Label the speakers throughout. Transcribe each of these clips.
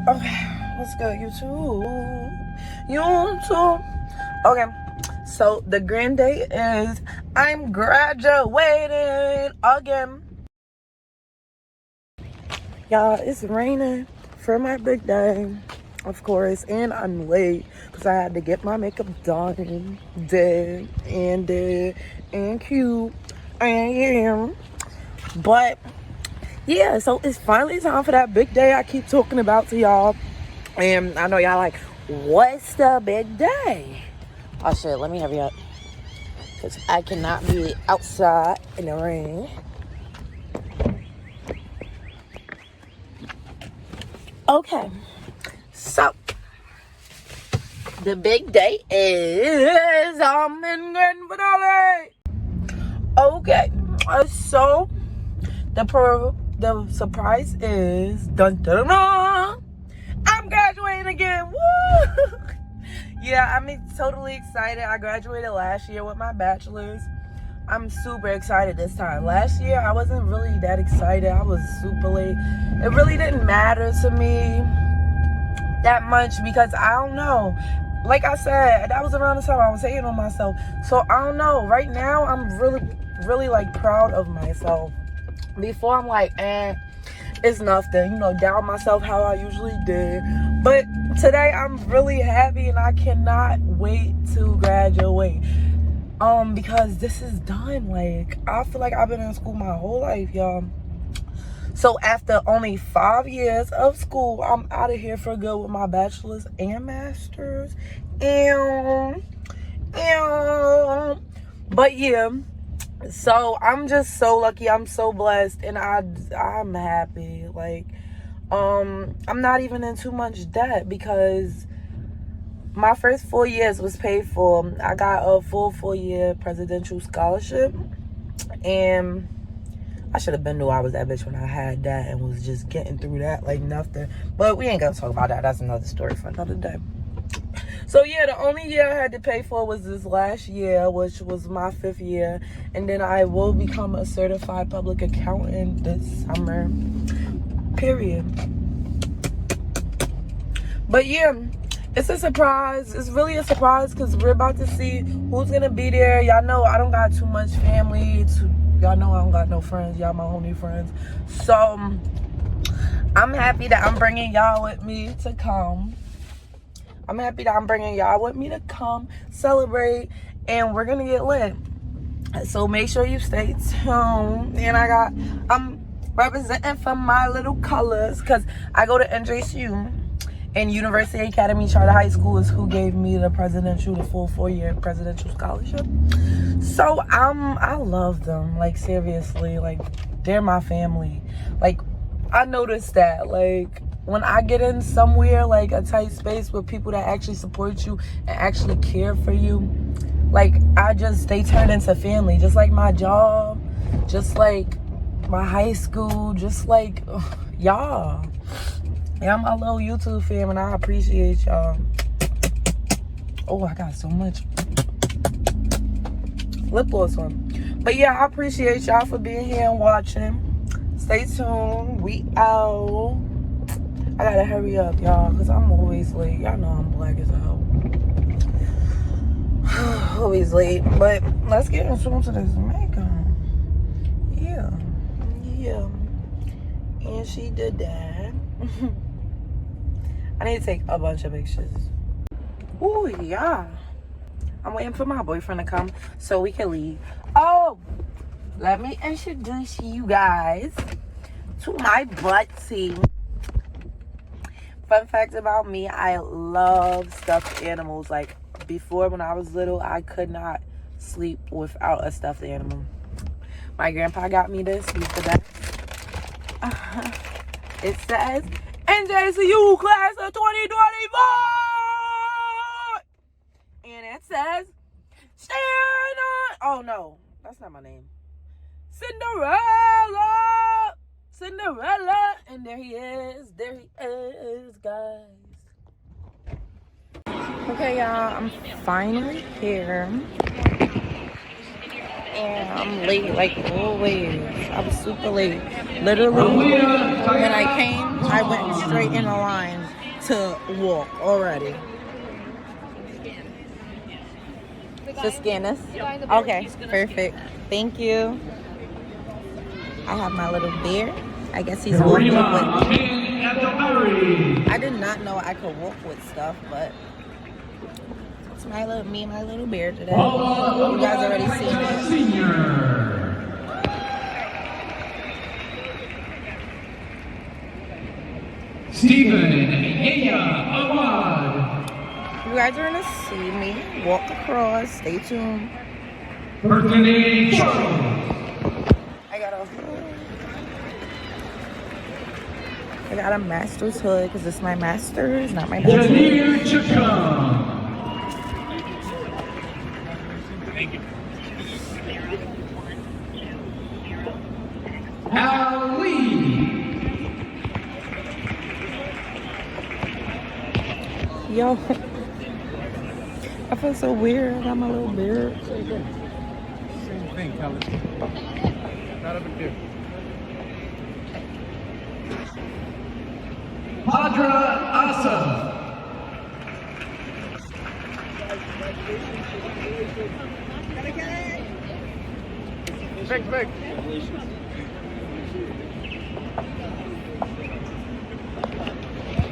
Speaker 1: Okay, what's good, YouTube? YouTube. Okay, so the grand day is I'm graduating again. Y'all, it's raining for my big day, of course, and I'm late because I had to get my makeup done, did, and cute, and but yeah, so it's finally time for that big day I keep talking about to y'all. And I know y'all like, what's the big day? Oh shit, let me hurry up, because I cannot be outside in the rain. Okay, so the big day is I'm in Grand Finale. Okay, so the surprise is dun dun dun. I'm graduating again. Woo! Yeah, I'm totally excited. I graduated last year with my bachelor's. I'm super excited this time. Last year, I wasn't really that excited. I was super late. It really didn't matter to me that much because I don't know. Like I said, that was around the time I was hating on myself. So I don't know. Right now, I'm really like proud of myself. Before, I'm like, it's nothing, doubt myself how I usually did. But today I'm really happy and I cannot wait to graduate. Because this is done. Like, I feel like I've been in school my whole life, y'all. So after only 5 years of school, I'm out of here for good with my bachelor's and master's. But yeah. So I'm just so lucky. I'm so blessed, and I'm happy. Like, I'm not even in too much debt because my first 4 years was paid for. I got a full 4-year presidential scholarship, and I should have been knew I was that bitch when I had that and was just getting through that like nothing. But we ain't gonna talk about that. That's another story for another day. So yeah, the only year I had to pay for was this last year, which was my 5th year. And then I will become a certified public accountant this summer, period. But yeah, it's a surprise. It's really a surprise because we're about to see who's gonna be there. Y'all know I don't got too much family. Y'all know I don't got no friends. Y'all my only friends. So I'm happy that I'm bringing y'all with me to come. I'm happy that I'm bringing y'all with me to come celebrate, and we're gonna get lit. So make sure you stay tuned. And I'm representing for my little colors because I go to NJCU, and University Academy Charter High School is who gave me the full 4-year presidential scholarship. So I love them, like, seriously, like, they're my family. Like, I noticed that, like, when I get in somewhere, like a tight space with people that actually support you and actually care for you, like, they turn into family. Just like my job, just like my high school, just like y'all. Yeah, I'm a little YouTube fam and I appreciate y'all. Oh, I got so much lip gloss on. But yeah, I appreciate y'all for being here and watching. Stay tuned. We out. I gotta hurry up, y'all, because I'm always late. Y'all know I'm black as hell. Always late. But let's get into this makeup. Yeah. And she did that. I need to take a bunch of pictures. Ooh, yeah. I'm waiting for my boyfriend to come so we can leave. Oh, let me introduce you guys to my buddy. Fun fact about me, I love stuffed animals. Like, before, when I was little, I could not sleep without a stuffed animal. My grandpa got me this. He's the best. It says, NJCU Class of 2024! And it says, Cinderella! Oh, no. That's not my name. Cinderella, and there he is, guys. Okay, y'all, I'm finally here. And I'm late, like always. I was super late. Literally, when I came, I went straight in the line to walk already. To scan this? Okay, perfect. Thank you. I have my little bear. I guess he's walking with me. I did not know I could walk with stuff, but it's my little bear today. You guys already seen it.
Speaker 2: Stephen Awad.
Speaker 1: You guys are gonna see me walk across. Stay tuned.
Speaker 2: Birthday Charles.
Speaker 1: I got a master's hood because it's my master's, not my bachelor's.
Speaker 2: Janir Chakam. Thank you. Ali.
Speaker 1: Yo, I feel so weird. I got my little beard.
Speaker 2: Same thing, Kelly. Not a big deal. Padra Asa. Big.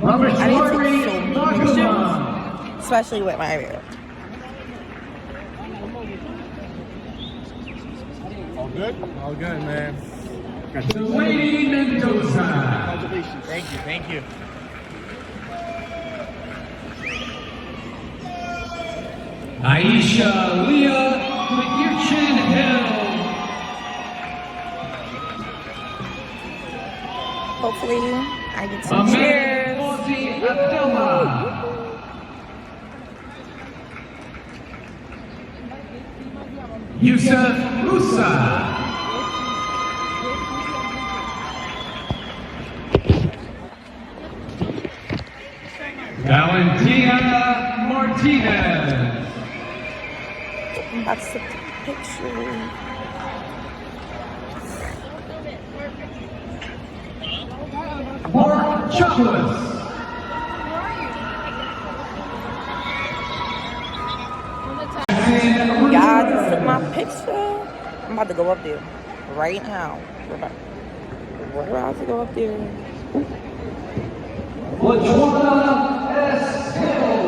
Speaker 2: Robert
Speaker 1: I need to take so many pictures, especially with my hair.
Speaker 2: All good? All good, man. Lady Mendoza. Thank you. Aisha Leah McYerchin Hill.
Speaker 1: Hopefully, I get some cheers.
Speaker 2: Yusuf Musa. Valentina Martinez.
Speaker 1: I'm about to take a picture.
Speaker 2: Mark Chocolates.
Speaker 1: Yeah, I just took my picture. I'm about to go up there right now. We're about to go up there.
Speaker 2: LaJuana S. Hill.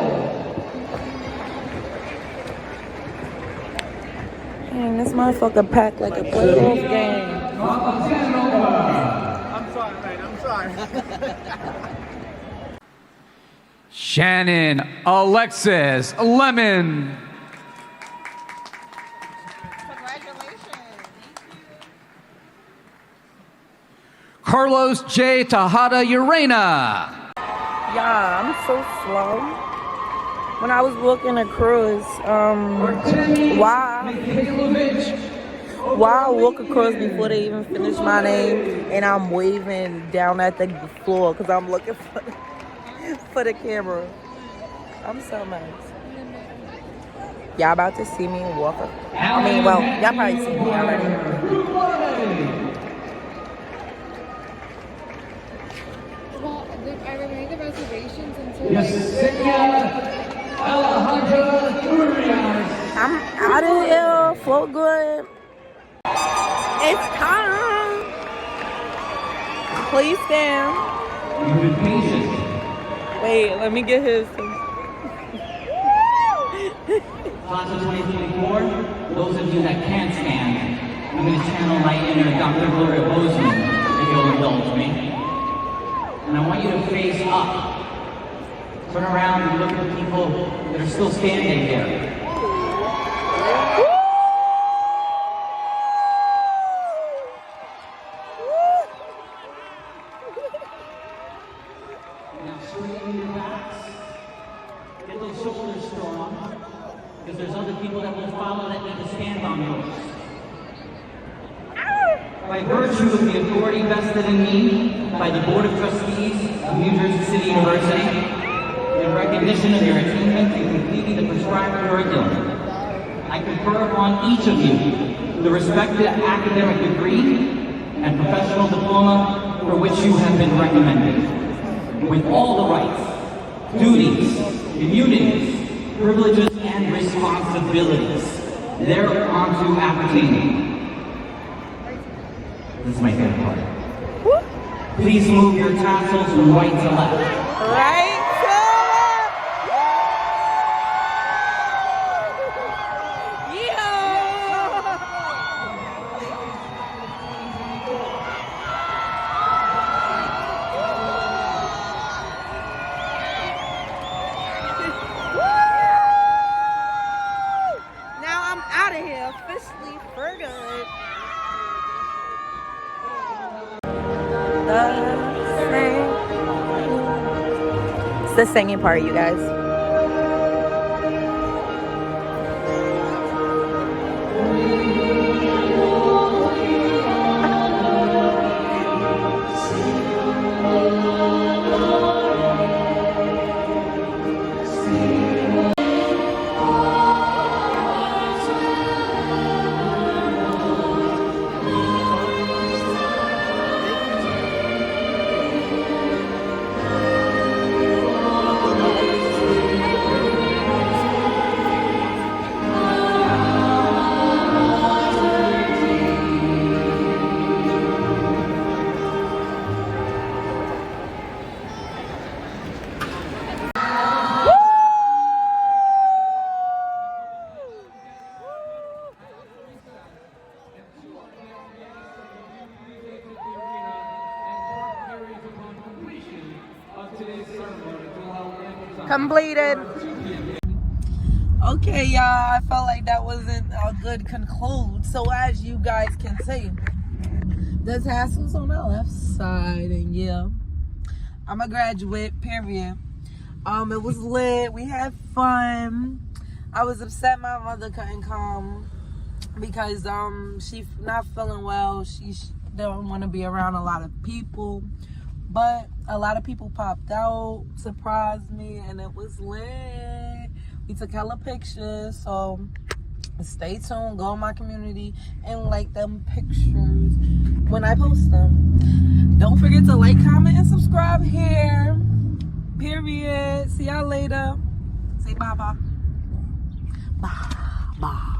Speaker 1: Man, this motherfucker packed like a playoff game.
Speaker 2: I'm sorry. Shannon Alexis Lemon. Carlos J. Tejada Urena.
Speaker 1: Yeah, I'm so slow. When I was walking a cruise, why I walk across before they even finish my name, and I'm waving down at the floor because I'm looking for the camera. I'm so nice. Y'all about to see me walk up. I mean, well, y'all probably seen me already.
Speaker 3: I made the reservations until
Speaker 1: I'm out of here. Float good. It's time. Please stand.
Speaker 2: You've been patient.
Speaker 1: Wait, let me get his.
Speaker 4: Class of 2024, those of you that can't stand, I'm going to channel my inner Dr. Gloria Bozeman, if you'll indulge me. And I want you to face up. Turn around and look at the people that are still standing there. Now straighten your backs. Get those shoulders strong. Because there's other people that will follow that need to stand on yours. By virtue of the authority vested in me by the Board of Trustees of New Jersey City University, in recognition of your attainment in completing the prescribed curriculum, I confer upon each of you the respected academic degree and professional diploma for which you have been recommended, with all the rights, duties, immunities, privileges, and responsibilities thereunto appertaining. This is my favorite part. Please move your tassels from right to left.
Speaker 1: Right to Now I'm out of here officially for good. It's the singing part, you guys. Completed. Okay, y'all, I felt like that wasn't a good conclude. So as you guys can see, the tassel's on the left side, and yeah, I'm a graduate, period. It was lit, we had fun. I was upset my mother couldn't come because she's not feeling well. She don't want to be around a lot of people. But a lot of people popped out, surprised me, and it was lit. We took hella pictures, so stay tuned. Go in my community and like them pictures when I post them. Don't forget to like, comment, and subscribe here. Period. See y'all later. Say bye-bye. Bye. Bye.